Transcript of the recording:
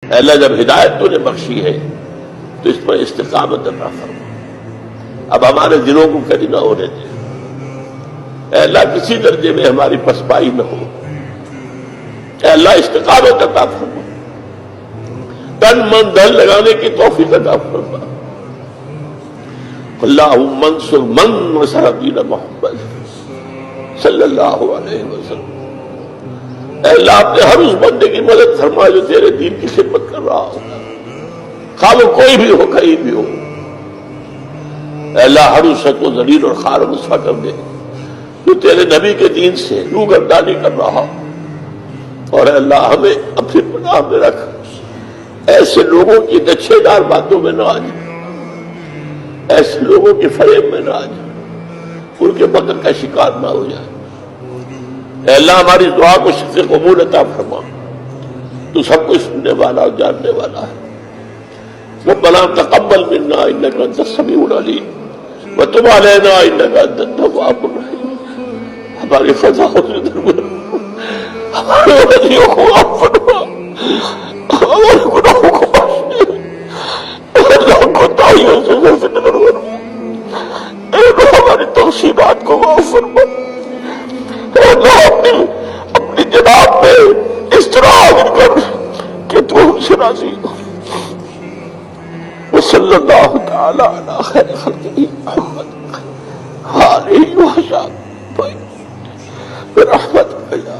اے اللہ جب ہدایت تو نے بخشی ہے تو اس پر استقامت عطا فرما، اب ہمارے دلوں کو کہیں نہ ہونے دے، اے اللہ کسی درجے میں ہماری پسپائی نہ ہو، اے اللہ استقامت عطا فرما، تن من دل لگانے کی توفیق عطا فرما، اللہم انصر من نصر دین محمد صلی اللہ علیہ وسلم، اے اللہ اپنے ہر اس بندے کی مدد فرما جو تیرے دین کی خدمت کر رہا ہو، خواہ وہ کوئی بھی ہو کہیں بھی ہو، اے اللہ ہر اس شخص کو ذلیل اور خوار و رسوا کر دے جو تیرے نبی کے دین سے روگردانی کر رہا ہو، اور اے اللہ ہمیں اپنی پناہ میں رکھ، ایسے لوگوں کی نچھے دار باتوں میں نہ آ جائے، ایسے لوگوں کے فریب میں نہ آ جائے، ان کے مکر کا شکار نہ ہو جائے، اے اللہ ہماری دعا کو شکر قبول عطا فرما، تو سب کچھ سننے والا اور جاننے والا ہے، ربنا تقبل منا انك انت السميع العليم وتب علينا انك انت التواب الرحيم، ہماری خطاؤں سے درگزر، ہمارے غلطیوں کو معاف فرما، ہمارے گناہوں کو بخش دے، اللہ کوتاہیوں سے درگزر فرما، اے اللہ ہماری تقصیرات کو معاف فرما، اے اللہ اپنی جناب میں اس طرح حاضر کر کہ تو ہم سے راضی ہو، وصلی اللہ تعالی علی خیر خلقہ محمد وآلہ وصحبہ برحمتک یا